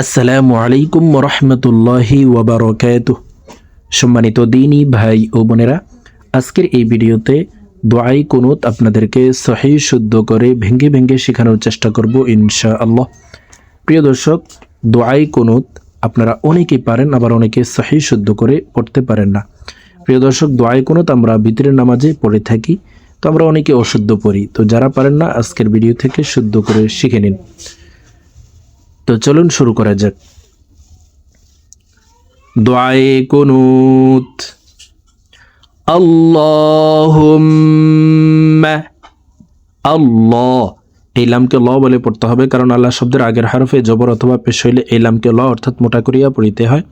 আসসালামু আলাইকুম রহমতুল্লাহি ওয়াবারাকাতুহ। সম্মানিত দ্বীনী ভাই ও বোনেরা, আজকের এই ভিডিওতে দোয়াই কুনুত আপনাদেরকে সহিহ শুদ্ধ করে ভেঙ্গে ভেঙ্গে শেখানোর চেষ্টা করব ইনশাআল্লাহ। প্রিয় দর্শক, দোয়াই কুনুত আপনারা অনেকেই পারেন, আবার অনেকে সহিহ শুদ্ধ করে পড়তে পারেন না। প্রিয় দর্শক, দোয়াই কুনুত আমরা ভিতরের নামাজে পড়ে থাকি, তো আমরা অনেকে অশুদ্ধ পড়ি। তো যারা পারেন না, আজকের ভিডিও থেকে শুদ্ধ করে শিখে নিন। তো চলুন শুরু করা যাক। দোয়ায়ে কুনুত। আল্লাহুম্মা, আল্লাহ এই লামকে ল বলে পড়তে হবে, কারণ আল্লাহ শব্দের আগের হরফে জবর অথবা পেশ হইলে এই লামকে ল অর্থাৎ মোটা করিয়া পড়িতে হয়।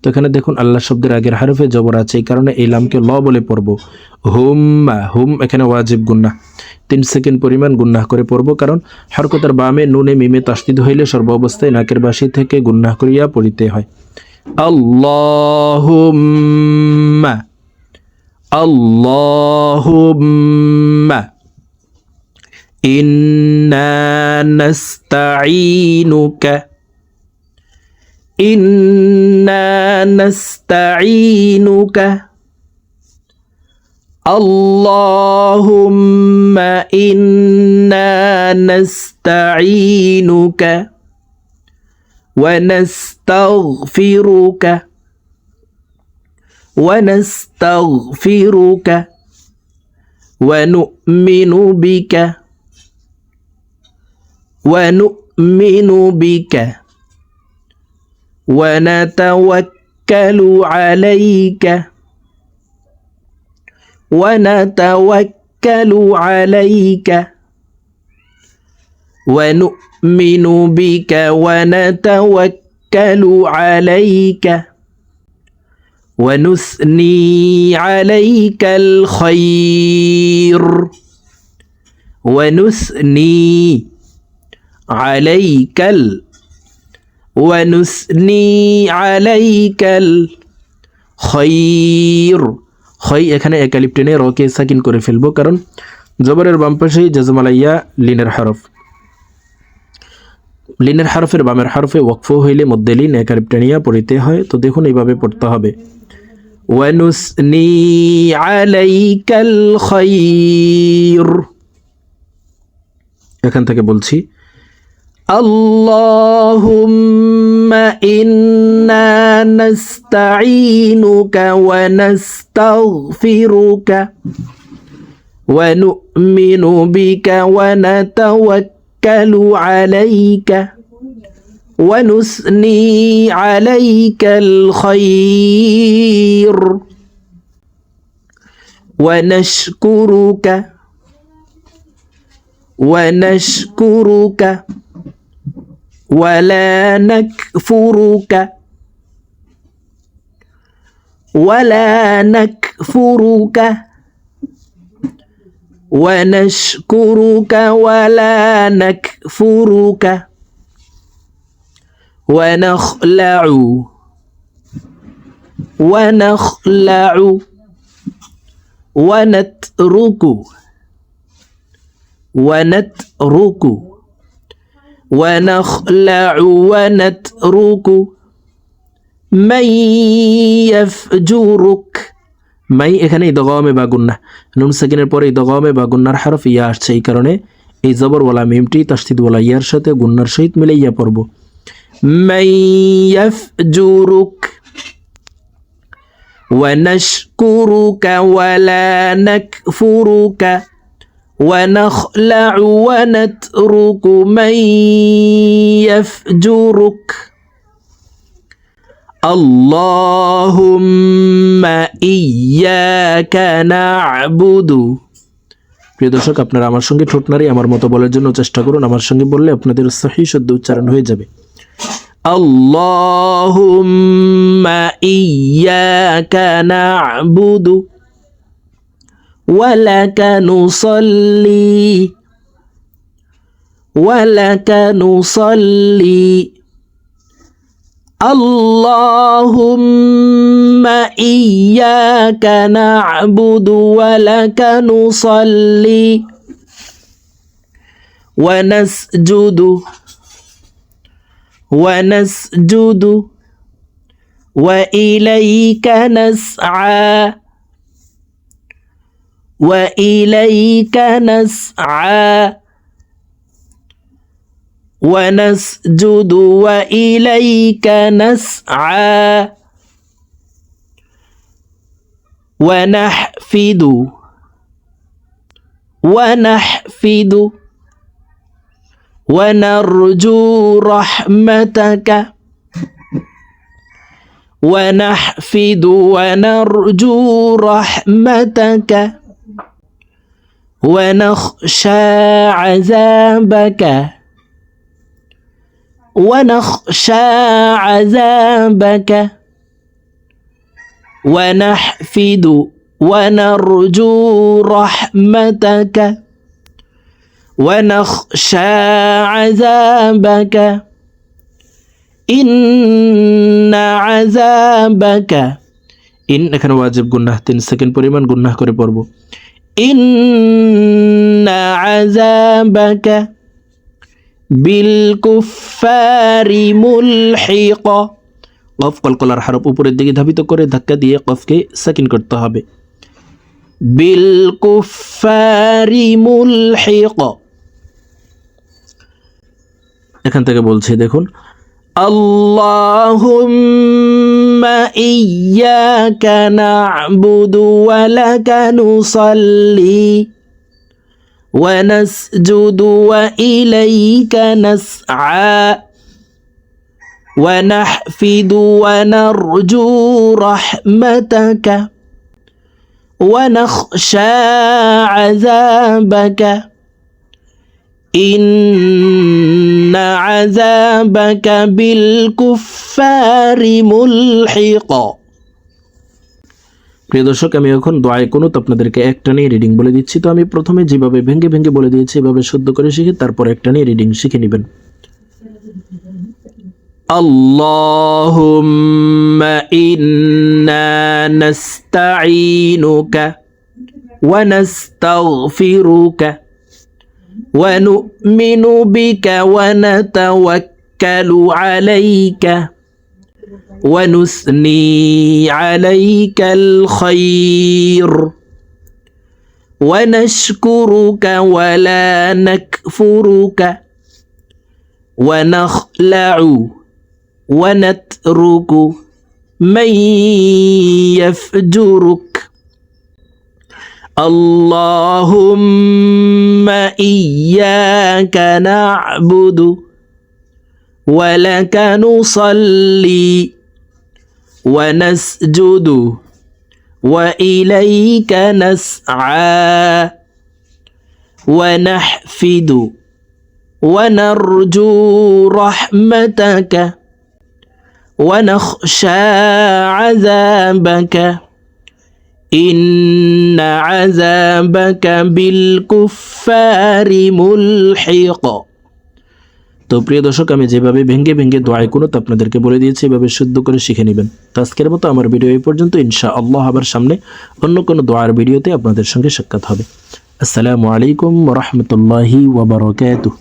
তো এখানে দেখুন আল্লাহ শব্দের আগের হরফে জবর আছে, এই কারণে এই লামকে ল বলে পড়ব। হুম্মা, হুম এখানে ওয়াজিব গুন্নাহ, 3 সেকেন্ড পরিমাণ গুন্নাহ করে পড়ব, কারণ হরকতের বামে নুনে মিমে তাসদীদ হইলে সর্ব অবস্থায় নাকের বাসি থেকে গুন্নাহ করিয়া পড়িতে হয়। আল্লাহুম্মা, আল্লাহুম্মা ইন্না নাস্তাঈনুকা, ইন্না নাস্তাঈনুকা, আল্লাহুম্মা ইন্না নাস্তাঈনুকা ওয়া নাস্তাগফিরুকা, ওয়া নাস্তাগফিরুকা ওয়া নু'মিনু বিকা, ওয়া নু'মিনু বিকা ওয়া নাতাওয়াক্কালু আলাইকা, ওয়া নাতাওয়াক্কালু আলাইকা ওয়া নু'মিনু বিকা ওয়া নাতাওয়াক্কালু আলাইকা ওয়া নুসনি আলাইকাল খায়র, ওয়া নুসনি আলাইকাল, ওয়া নুসনি আলাইকাল খায়র। খয় এখানে একালিপ টেনে রকে সাকিন করে ফেলবো, কারণ জবরের বাম পাশেই জাজমালাইয়া লিনের হরফ, লিনের হরফের বামের হরফে ওয়াকফ হইলে মধ্যে লিন একালিপ টেনিয়া পড়িতে হয়। তো দেখুন এইভাবে পড়তে হবে, ওয়া নুসনি আলাইকাল খায়র। এখান থেকে বলছি, আল্লাহুম্মা ইন্না নাস্তাঈনুকা ওয়া নাস্তাগফিরুকা ওয়া নু'মিনু বিকা ওয়া নাতাওয়াক্কালু আলাইকা ওয়া নুসনি আলাইকাল খায়র ওয়া নাশকুরুকা, ওয়া নাশকুরুকা ولا نكفرك، ولا نكفرك ونشكرك ولا نكفرك ونخلع، ونخلع ونترك، ونترك ونخلع ونترك من يفجرك। মাই এখানে ইদগামে বা গুন্নাহ, নুন সাকিনের পরে ইদগামে বা গুন্নার হরফ ইয়া আসছে, এই কারণে এই জবর ওয়ালা মিমটি তাসদীদ ওয়ালা ইয়ার সাথে গুন্নার সহিত মিলাইয়া পড়ব। মান ইয়াফজুরুক ওয়া নাশকুরুকা ওয়া লা নাকফুরুকা ونخلع ونترك من يفجرك اللهم إياك نعبد। প্রিয় দর্শক, আপনারা আমার সঙ্গে ঠোঁট নাড়িয়ে আমার মতো বলার জন্য চেষ্টা করুন। আমার সঙ্গে বললে আপনাদের সহিহ শুদ্ধ উচ্চারণ হয়ে যাবে। আল্লাহুম্মা ইয়্যাকা না'বুদু ولك نصلي، ولك نصلي اللهم إياك نعبد ولك نصلي ونسجد ونسجد وإليك نسعى وإليك نسعى ونسجد وإليك نسعى ونحفد ونرجو رحمتك ونحفد ونرجو رحمتك ونخشى عذابك ونحفد ونرجو رحمتك ونخشى عذابك إن عذابك إن এখানে ওয়াজিব গুনাহ 3 সেকেন্ড পরিমাণ গুনাহ করে পড়ব إن عذابك بالكفار ملحق কফ কলকলার হরফ উপরের দিকে ধাবিত করে ধাক্কা দিয়ে কফকে সাকিন করতে হবে বিলকুফারি মুলহিক এখান থেকে বলছে দেখুন আল্লাহুম্মা ইয়্যাকা না'বুদু ওয়া লাকা নুসাল্লি ওয়া নাসজুদু ওয়া ইলাইকা নাসআ ونحفد ونرجو رحمتك ونخشى عذابك إن عذابك بالكفار ملحق প্রিয় দর্শক আমি এখন দোয়ায়ে কুনুত আপনাদেরকে একটানে রিডিং বলে দিচ্ছি তো আমি প্রথমে যেভাবে ভেঙে ভেঙে বলে দিয়েছি এভাবে শুদ্ধ করে শিখে তারপর একটানে রিডিং শিখে নেবেন اللهم إنا نستعينك ونستغفرك ونؤمن بك ونتوكل عليك ونثني عليك الخير ونشكرك ولا نكفرك ونخلع ونترك من يفجرك اللهم إياك نعبد ولك نصلي ونسجد وإليك نسعى ونحفد ونرجو رحمتك ونخشى عذابك إن عذابك بالكفار ملحق তো প্রিয় দর্শক আমি যেভাবে ভেঙে ভেঙে দোয়ায়ে কুনুত আপনাদেরকে বলে দিয়েছি এভাবে শুদ্ধ করে শিখে নেবেন তো আজকের মতো আমার ভিডিও এই পর্যন্ত ইনশাআল্লাহ আবার সামনে অন্য কোনো দোয়ার ভিডিওতে আপনাদের সঙ্গে সাক্ষাৎ হবে আসসালামু আলাইকুম ওয়া রাহমাতুল্লাহি ওয়া বারাকাতুহু।